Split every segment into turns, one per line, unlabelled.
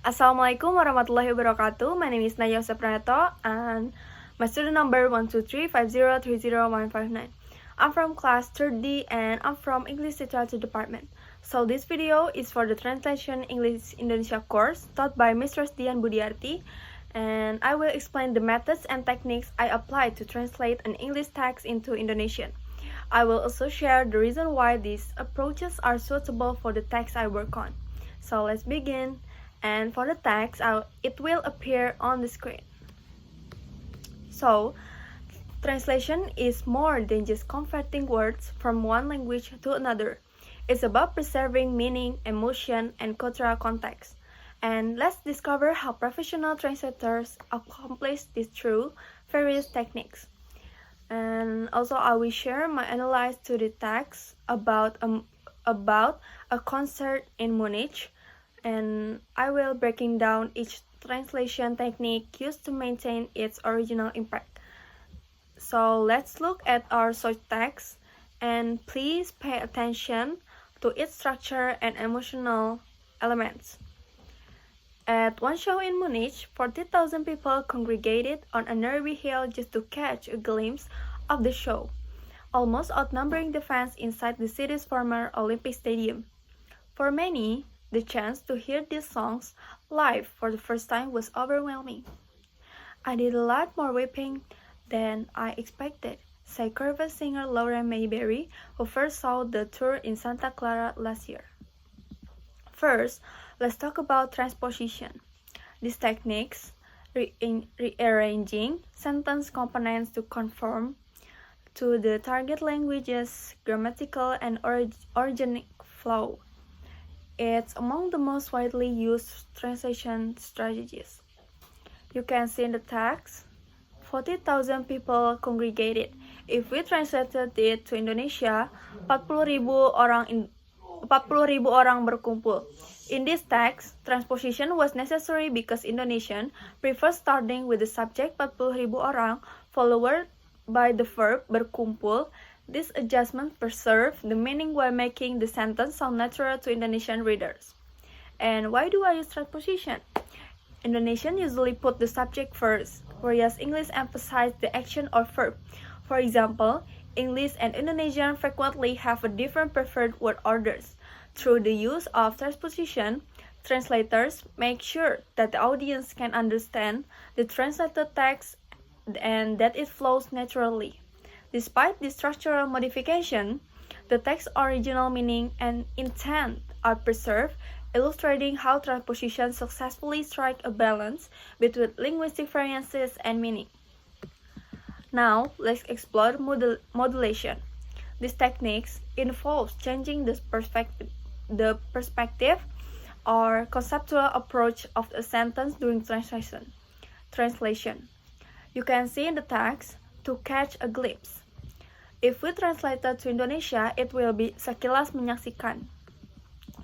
Assalamualaikum warahmatullahi wabarakatuh. My name is Nayya Aulia A.P and my student number 12350303159. I'm from class 3D and I'm from English Literature Department. So this video is for the Translation English Indonesia course taught by Mrs. Dian Budiarti, and I will explain the methods and techniques I apply to translate an English text into Indonesian. I will also share the reason why these approaches are suitable for the text I work on. So let's begin. And for the text, it will appear on the screen. So, translation is more than just converting words from one language to another. It's about preserving meaning, emotion, and cultural context. And let's discover how professional translators accomplish this through various techniques. And also, I will share my analysis to the text about a concert in Munich, and I will breaking down each translation technique used to maintain its original impact. So let's look at our source text, and please pay attention to its structure and emotional elements. At one show in Munich, 40,000 people congregated on a nearby hill just to catch a glimpse of the show, almost outnumbering the fans inside the city's former Olympic Stadium. For many, the chance to hear these songs live for the first time was overwhelming. I did a lot more weeping than I expected, said Curva singer Lauren Mayberry, who first saw the tour in Santa Clara last year. First, let's talk about transposition. These techniques, rearranging sentence components to conform to the target language's grammatical and organic flow. It's among the most widely used translation strategies. You can see in the text, 40,000 people congregated. If we translated it to Indonesia, 40.000 orang berkumpul. In this text, transposition was necessary because Indonesian prefers starting with the subject 40.000 orang, followed by the verb berkumpul. This adjustment preserves the meaning while making the sentence sound natural to Indonesian readers. And why do I use transposition? Indonesian usually put the subject first, whereas English emphasizes the action or verb. For example, English and Indonesian frequently have a different preferred word orders. Through the use of transposition, translators make sure that the audience can understand the translated text and that it flows naturally. Despite this structural modification, the text's original meaning and intent are preserved, illustrating how transposition successfully strikes a balance between linguistic variances and meaning. Now, let's explore modulation. These techniques involve changing the perspective or conceptual approach of a sentence during translation. You can see in the text, to catch a glimpse. If we translate it to Indonesia, it will be sekilas menyaksikan.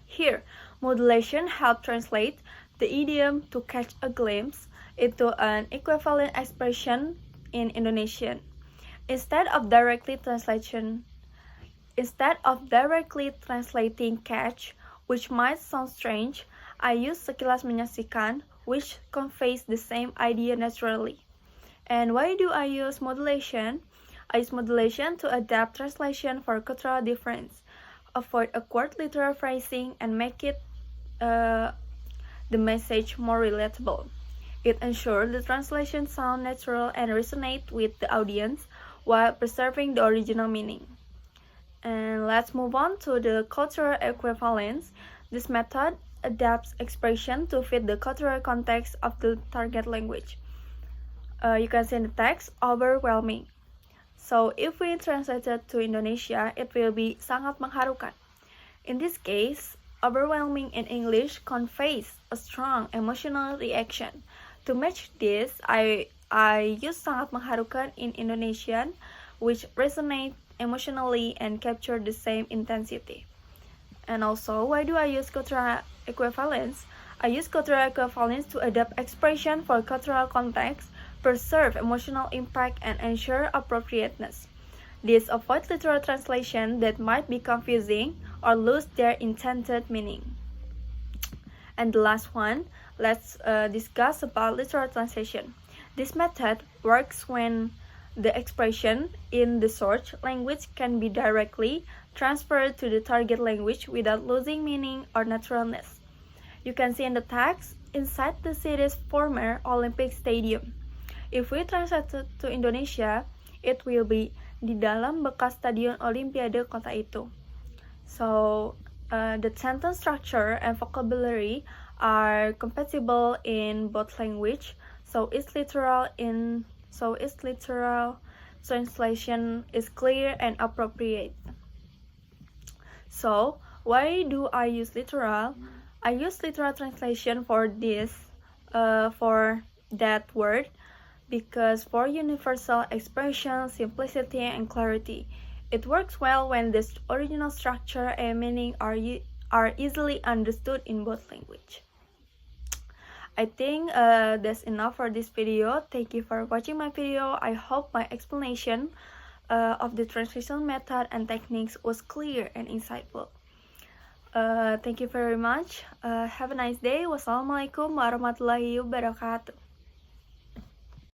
Here, modulation helps translate the idiom to catch a glimpse into an equivalent expression in Indonesian. Instead of directly translating catch, which might sound strange, I use sekilas menyaksikan, which conveys the same idea naturally. And why do I use modulation? I use modulation to adapt translation for cultural difference, avoid awkward literal phrasing, and make it the message more relatable. It ensures the translation sound natural and resonate with the audience while preserving the original meaning. And let's move on to the cultural equivalence. This method adapts expression to fit the cultural context of the target language. You can see in the text, overwhelming. So if we translate it to Indonesia, it will be sangat mengharukan. In this case, overwhelming in English conveys a strong emotional reaction. To match this, I use sangat mengharukan in Indonesian, which resonate emotionally and capture the same intensity. And also, why do I use cultural equivalence? I use cultural equivalence to adapt expression for cultural context, preserve emotional impact, and ensure appropriateness. This avoids literal translation that might be confusing or lose their intended meaning. And the last one, Let's discuss about literal translation. This method works when the expression in the source language can be directly transferred to the target language without losing meaning or naturalness. You can see in the text, inside the city's former Olympic Stadium. If we translate to Indonesia, it will be di dalam bekas stadion Olimpiade kota itu. So, the sentence structure and vocabulary are compatible in both language, so its literal translation is clear and appropriate. So, why do I use literal? I use literal translation for that word, because for universal expression, simplicity, and clarity. It works well when the original structure and meaning are easily understood in both language. I think that's enough for this video. Thank you for watching my video. I hope my explanation of the translation method and techniques was clear and insightful. Thank you very much. Have a nice day. Wassalamualaikum warahmatullahi wabarakatuh.